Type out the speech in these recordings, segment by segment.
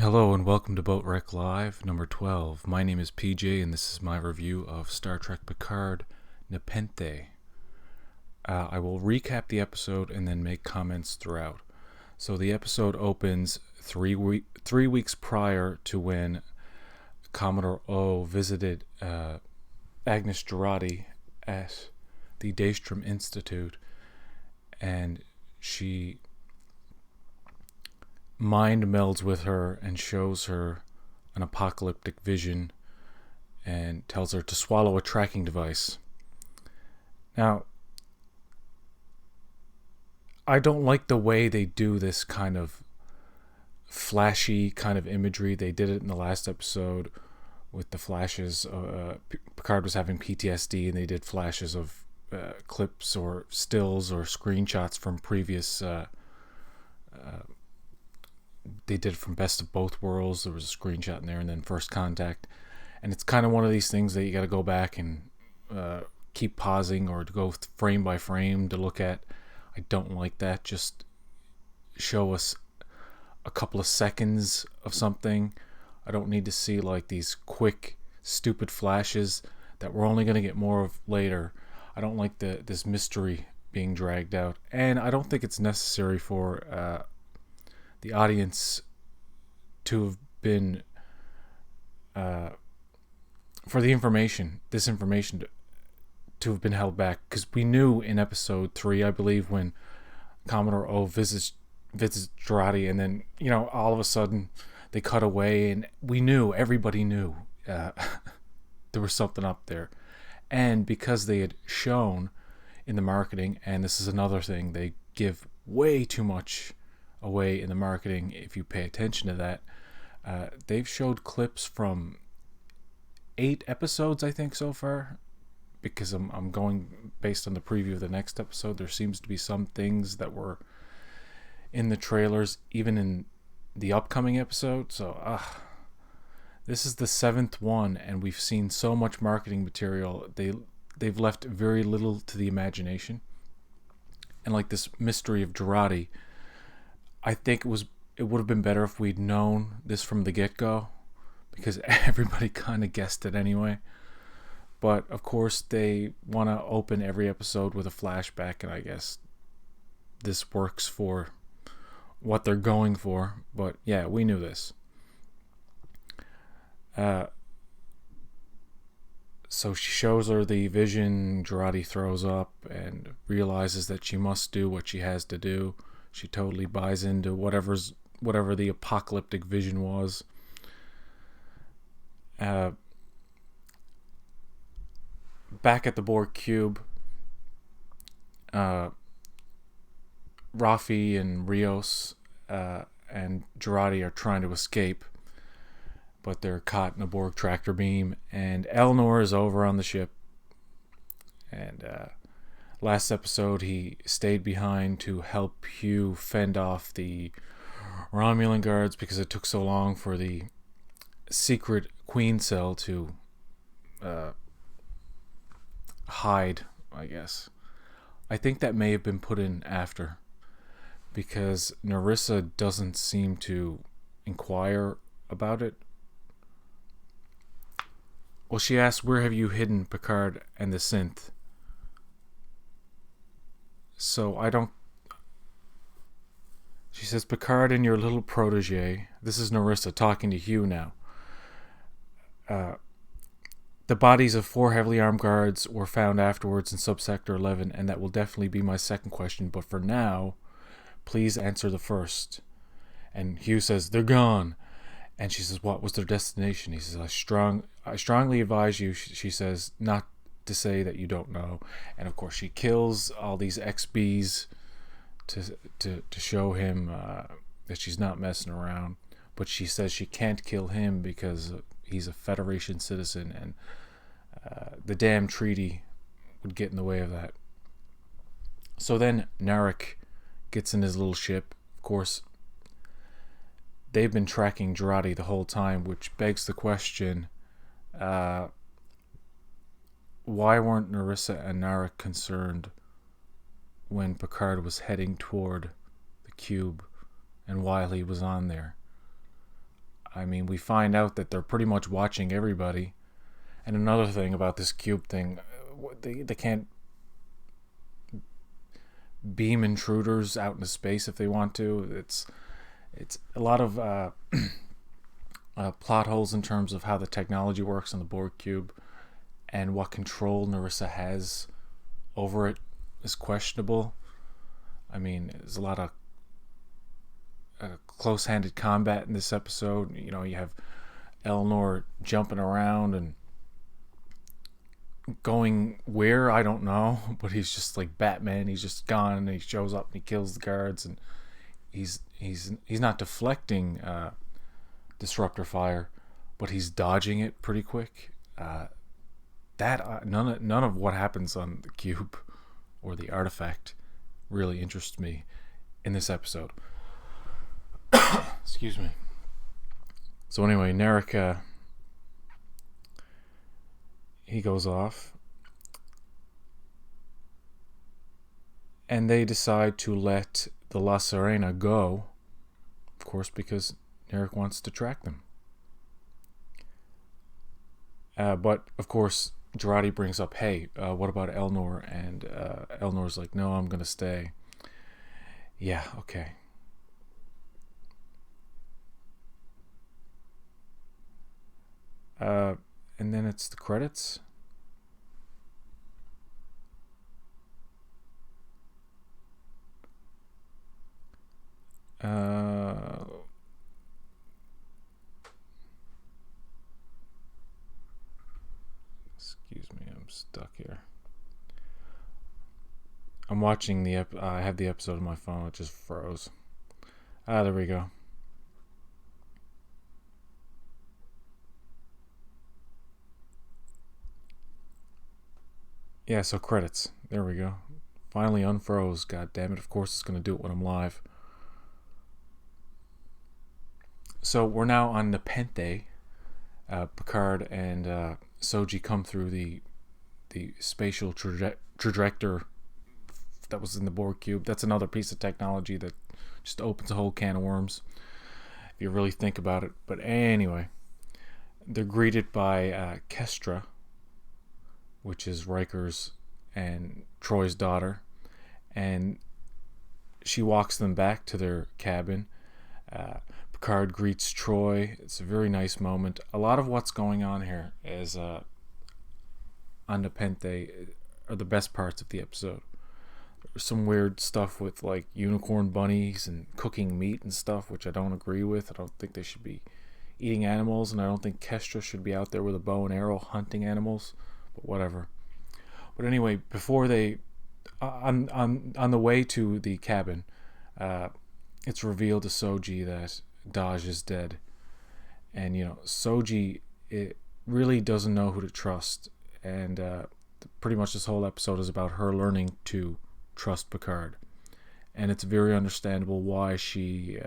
Hello and welcome to Boatrek Live, number 12. My name is PJ and this is my review of Star Trek Picard, Nepenthe. I will recap the episode and then make comments throughout. So the episode opens three weeks prior to when Commodore O visited Agnes Jurati at the Daystrom Institute, and she mind melds with her and shows her an apocalyptic vision and tells her to swallow a tracking device. Now, I don't like the way they do this kind of flashy kind of imagery. They did it in the last episode with the flashes. Picard was having PTSD and they did flashes of clips or stills or screenshots from previous they did it from Best of Both Worlds. There was a screenshot in there, and then First Contact. And it's kind of one of these things that you got to go back and keep pausing or to go frame by frame to look at. I don't like that. Just show us a couple of seconds of something. I don't need to see like these quick, stupid flashes that we're only going to get more of later. I don't like this mystery being dragged out. And I don't think it's necessary for the audience to have been for this information to have been held back, because we knew in episode 3, I believe, when Commodore O visits Jurati, and then all of a sudden they cut away, and everybody knew there was something up there. And because they had shown in the marketing, and this is another thing, they give way too much away in the marketing if you pay attention to that. They've showed clips from 8 episodes, I think, so far, because I'm going based on the preview of the next episode. There seems to be some things that were in the trailers even in the upcoming episode. So this is the 7th one, and we've seen so much marketing material. They've left very little to the imagination. And like this mystery of Jurati, I think it would have been better if we'd known this from the get-go, because everybody kind of guessed it anyway. But of course they want to open every episode with a flashback, and I guess this works for what they're going for. But yeah, we knew this. So she shows her the vision. Jurati throws up and realizes that she must do what she has to do. She totally buys into whatever the apocalyptic vision was. Back at the Borg cube, Rafi and Rios and Jurati are trying to escape, but they're caught in a Borg tractor beam, and Elnor is over on the ship. And last episode, he stayed behind to help Hugh fend off the Romulan guards because it took so long for the secret Queen cell to hide, I guess. I think that may have been put in after, because Narissa doesn't seem to inquire about it. Well, she asks, "Where have you hidden Picard and the synth?" So she says, "Picard and your little protege." This is Narissa talking to Hugh now. The bodies of 4 heavily armed guards were found afterwards in Subsector 11, and that will definitely be my second question. But for now, please answer the first. And Hugh says, "They're gone." And she says, "What was their destination?" He says, I strongly advise you," she says, "not to say that you don't know." And of course she kills all these XBs to show him that she's not messing around. But she says she can't kill him because he's a Federation citizen, and the damn treaty would get in the way of that. So then Narek gets in his little ship. Of course, they've been tracking Jurati the whole time, which begs the question, why weren't Narissa and Narek concerned when Picard was heading toward the cube and while he was on there? I mean, we find out that they're pretty much watching everybody. And another thing about this cube thing, they can't beam intruders out into space if they want to. It's a lot of plot holes in terms of how the technology works on the Borg cube, and what control Narissa has over it is questionable. I mean, there's a lot of close-handed combat in this episode. You know, you have Elnor jumping around and going where, I don't know, but he's just like Batman. He's just gone, and he shows up and he kills the guards, and he's not deflecting disruptor fire, but he's dodging it pretty quick. None of what happens on the cube or the artifact really interests me in this episode. Excuse me. So anyway, Narek, he goes off, and they decide to let the La Sirena go, of course, because Narek wants to track them. But of course, Jurati brings up, hey, what about Elnor? And Elnor's like, no, I'm gonna stay. Yeah, okay. And then it's the credits. Excuse me, I'm stuck here. I'm watching I have the episode on my phone. It just froze. There we go. Yeah, so credits. There we go. Finally unfroze. God damn it. Of course it's going to do it when I'm live. So we're now on Nepenthe. Picard and Soji come through the spatial trajector that was in the Borg cube. That's another piece of technology that just opens a whole can of worms if you really think about it. But anyway, they're greeted by Kestra, which is Riker's and Troy's daughter, and she walks them back to their cabin. Picard greets Troy. It's a very nice moment. A lot of what's going on here is on Nepenthe are the best parts of the episode. There's some weird stuff with like unicorn bunnies and cooking meat and stuff, which I don't agree with. I don't think they should be eating animals, and I don't think Kestra should be out there with a bow and arrow hunting animals. But whatever. But anyway, before they on the way to the cabin, it's revealed to Soji that Daj is dead, and you know Soji really doesn't know who to trust, and pretty much this whole episode is about her learning to trust Picard, and it's very understandable why she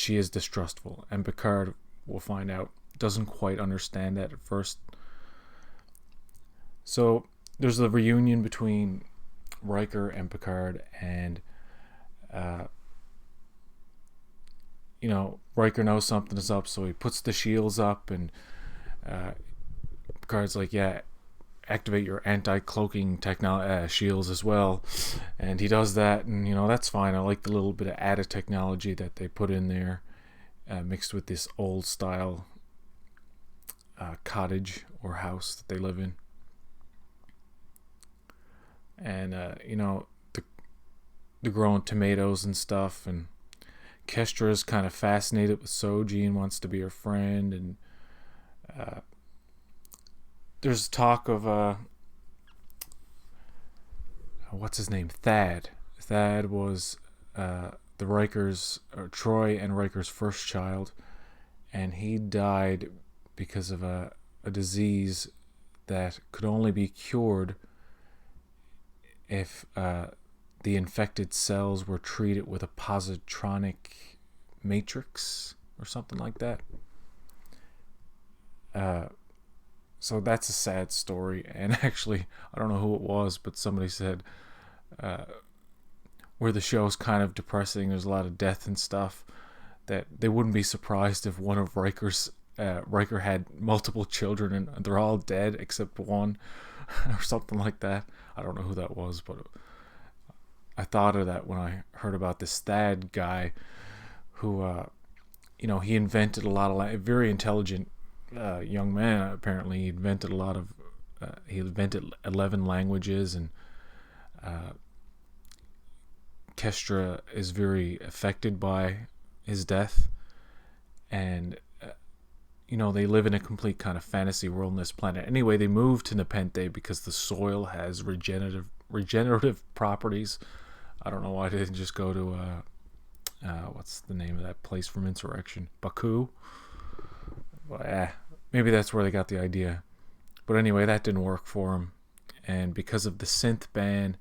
is distrustful, and Picard, we'll find out, doesn't quite understand that at first. So there's the reunion between Riker and Picard, and you know, Riker knows something is up, so he puts the shields up, and Picard's like, yeah, activate your anti-cloaking shields as well, and he does that, and you know, that's fine. I like the little bit of added technology that they put in there, mixed with this old style cottage or house that they live in. And you know, the growing tomatoes and stuff, and Kestra is kind of fascinated with Soji and wants to be her friend, and there's talk of what's his name, Thad. Thad was Troy and Riker's first child, and he died because of a disease that could only be cured if the infected cells were treated with a positronic matrix or something like that. So that's a sad story, and actually, I don't know who it was, but somebody said where the show's kind of depressing, there's a lot of death and stuff, that they wouldn't be surprised if one of Riker had multiple children and they're all dead except one, or something like that. I don't know who that was, but I thought of that when I heard about this Thad guy who, he invented a lot of very intelligent young man. Apparently, he invented 11 languages, and Kestra is very affected by his death, and they live in a complete kind of fantasy world on this planet. Anyway, they moved to Nepenthe because the soil has regenerative properties. I don't know why they didn't just go to what's the name of that place from Insurrection? Baku? Well, maybe that's where they got the idea. But anyway, that didn't work for him, and because of the synth ban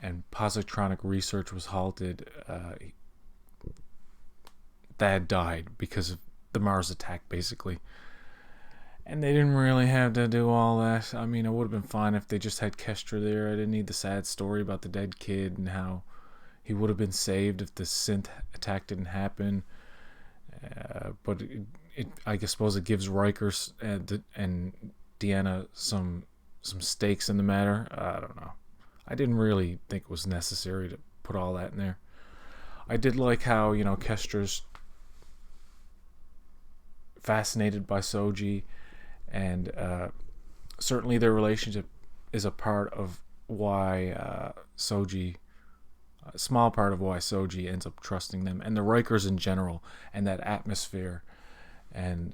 and positronic research was halted, Thad died because of the Mars attack, basically. And they didn't really have to do all that. I mean, it would have been fine if they just had Kestra there. I didn't need the sad story about the dead kid and how he would have been saved if the synth attack didn't happen. But I suppose it gives Riker and Deanna some stakes in the matter. I don't know. I didn't really think it was necessary to put all that in there. I did like how, Kestra's fascinated by Soji, and certainly their relationship is a part of why a small part of why Soji ends up trusting them, and the Rikers in general, and that atmosphere. And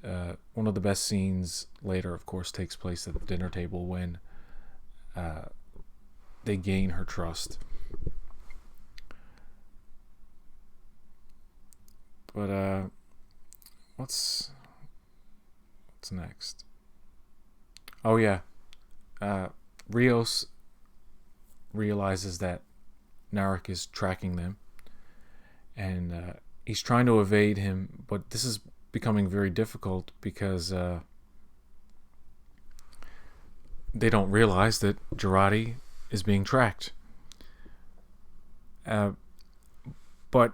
one of the best scenes later, of course, takes place at the dinner table when they gain her trust. But what's next? Oh yeah, Rios realizes that Narek is tracking them, and he's trying to evade him, but this is becoming very difficult because they don't realize that Jurati is being tracked. But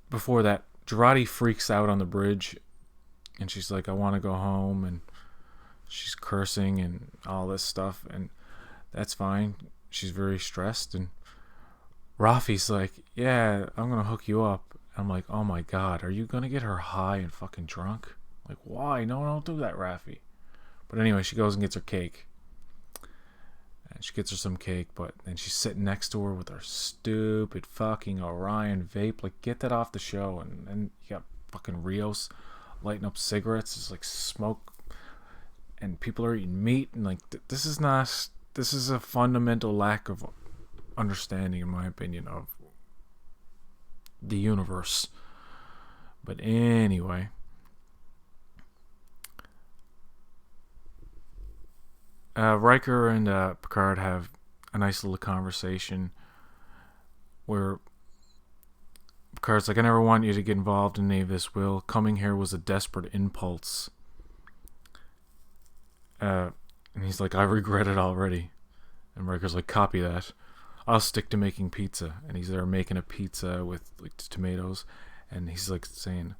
before that, Jurati freaks out on the bridge, and she's like, I want to go home, and she's cursing and all this stuff, and that's fine. She's very stressed, and Rafi's like, yeah, I'm going to hook you up. I'm like, oh my god, are you going to get her high and fucking drunk? Like, why? No, don't do that, Rafi. But anyway, she goes and gets her cake. And she gets her some cake, but then she's sitting next to her with her stupid fucking Orion vape. Like, get that off the show. And then you got fucking Rios lighting up cigarettes. It's like smoke. And people are eating meat. And like, this is a fundamental lack of understanding, in my opinion, of the universe. But anyway, Riker and Picard have a nice little conversation where Picard's like, I never want you to get involved in any of this, Will. Coming here was a desperate impulse. And he's like, I regret it already. And Riker's like, copy that. I'll stick to making pizza. And he's there making a pizza with like tomatoes, and he's like saying,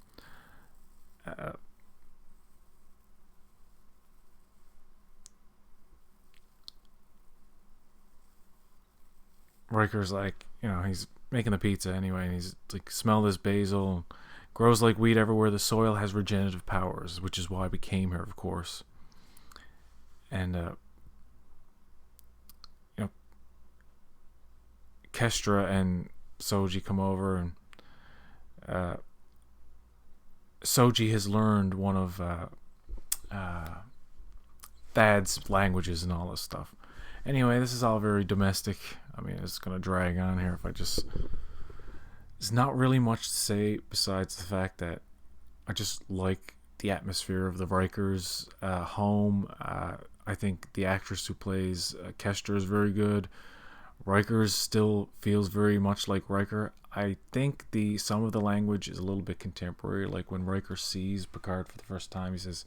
Riker's like, he's making the pizza anyway, and he's like, smell this basil, grows like weed everywhere. The soil has regenerative powers, which is why we came here, of course. And Kestra and Soji come over, and Soji has learned one of Thad's languages and all this stuff. Anyway, this is all very domestic. I mean, it's going to drag on here if I just... There's not really much to say besides the fact that I just like the atmosphere of the Rikers home. I think the actress who plays Kestra is very good. Riker still feels very much like Riker. I think some of the language is a little bit contemporary. Like when Riker sees Picard for the first time, he says,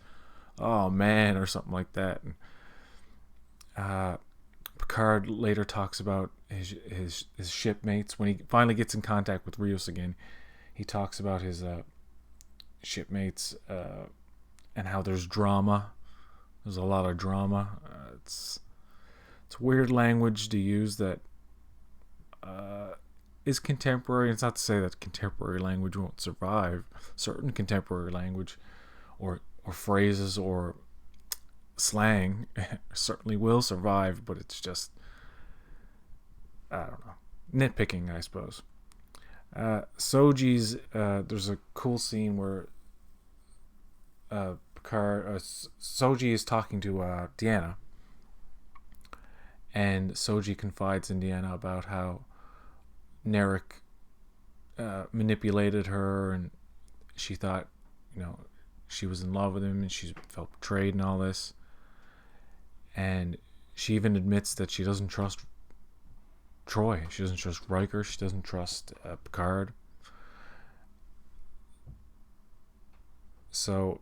"Oh man," or something like that. And Picard later talks about his shipmates when he finally gets in contact with Rios again. He talks about his shipmates, and how there's drama. There's a lot of drama. It's weird language to use that is contemporary. It's not to say that contemporary language won't survive. Certain contemporary language or phrases or slang certainly will survive, but it's just, I don't know, nitpicking, I suppose. Soji's, there's a cool scene where Soji is talking to Deanna, and Soji confides in Deanna about how Narek manipulated her, and she thought, she was in love with him, and she felt betrayed and all this. And she even admits that she doesn't trust Troy. She doesn't trust Riker. She doesn't trust Picard. So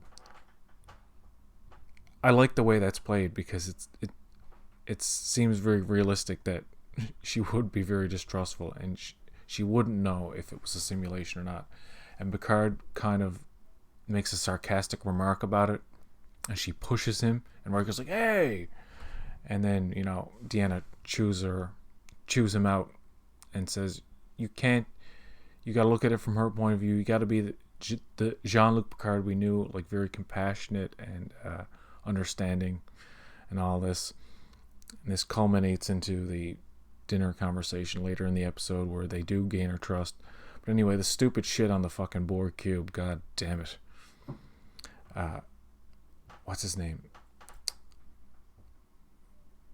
I like the way that's played, because it seems very realistic that she would be very distrustful, and she wouldn't know if it was a simulation or not. And Picard kind of makes a sarcastic remark about it, and she pushes him, and Riker's like, "Hey!" And then, Deanna chews him out and says, you gotta look at it from her point of view. You gotta be the Jean-Luc Picard we knew, like very compassionate and understanding and all this. And this culminates into the dinner conversation later in the episode where they do gain her trust. But anyway, the stupid shit on the fucking Borg cube, god damn it. What's his name?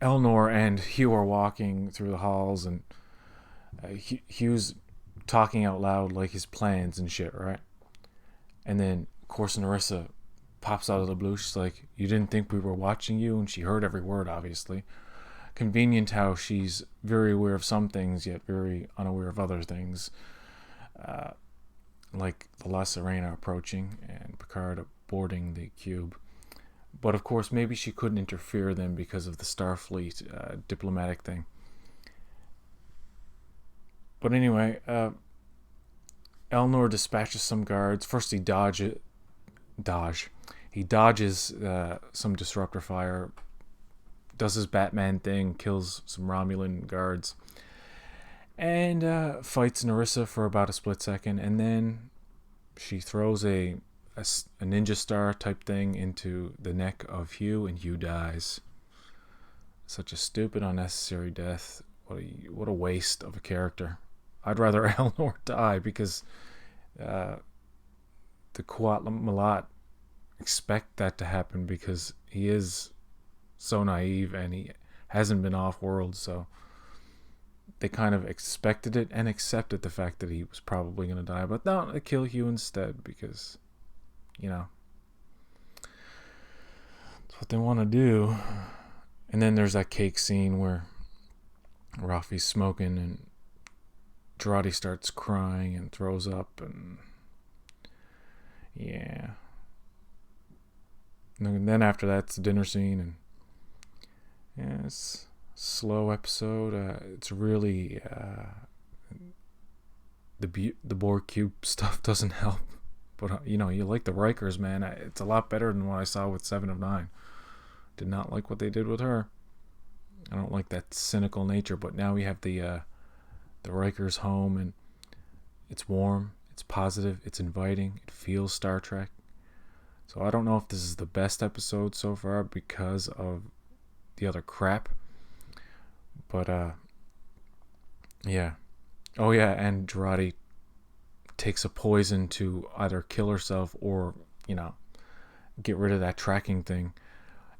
Elnor and Hugh are walking through the halls, and Hugh's talking out loud like his plans and shit, right? And then, of course, Narissa pops out of the blue. She's like, "You didn't think we were watching you?" And she heard every word, obviously. Convenient how she's very aware of some things, yet very unaware of other things. Like the La Sirena approaching and Picard boarding the cube. But of course, maybe she couldn't interfere then because of the Starfleet diplomatic thing. But anyway, Elnor dispatches some guards. First, he dodges some disruptor fire, does his Batman thing, kills some Romulan guards, and fights Narissa for about a split second, and then she throws a ninja star type thing into the neck of Hugh, and Hugh dies. Such a stupid, unnecessary death. What a waste of a character. I'd rather Elnor die, because the Quatlam Malat expect that to happen, because he is so naive and he hasn't been off-world, so they kind of expected it and accepted the fact that he was probably going to die. But no, they kill Hugh instead, because that's what they want to do. And then there's that cake scene where Rafi's smoking and Jurati starts crying and throws up, and yeah. And then after that, it's the dinner scene, and yeah, it's a slow episode. It's really the Borg cube stuff doesn't help. But, you like the Rikers, man. It's a lot better than what I saw with 7 of 9. Did not like what they did with her. I don't like that cynical nature. But now we have the Rikers home, and it's warm, it's positive, it's inviting, it feels Star Trek. So I don't know if this is the best episode so far because of the other crap. But, yeah. Oh, yeah, and Jurati takes a poison to either kill herself or, get rid of that tracking thing.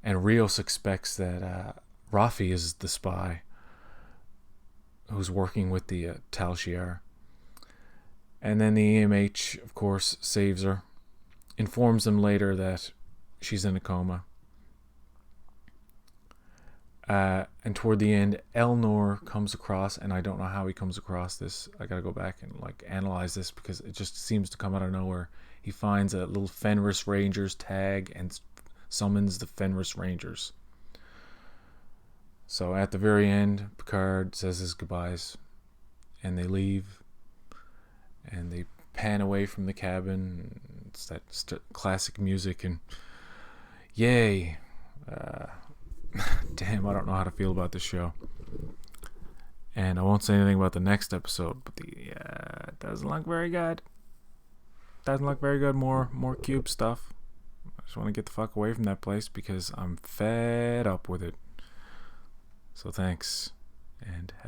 And Rios expects that Rafi is the spy who's working with the Tal Shiar. And then the EMH, of course, saves her. Informs them later that she's in a coma. And toward the end, Elnor comes across, and I don't know how he comes across this. I gotta go back and analyze this, because it just seems to come out of nowhere. He finds a little Fenris Rangers tag and summons the Fenris Rangers. So at the very end, Picard says his goodbyes, and they leave, and they pan away from the cabin. It's that classic music, and yay. Damn, I don't know how to feel about this show. And I won't say anything about the next episode, but it doesn't look very good. Doesn't look very good. More cube stuff. I just want to get the fuck away from that place because I'm fed up with it. So thanks, and have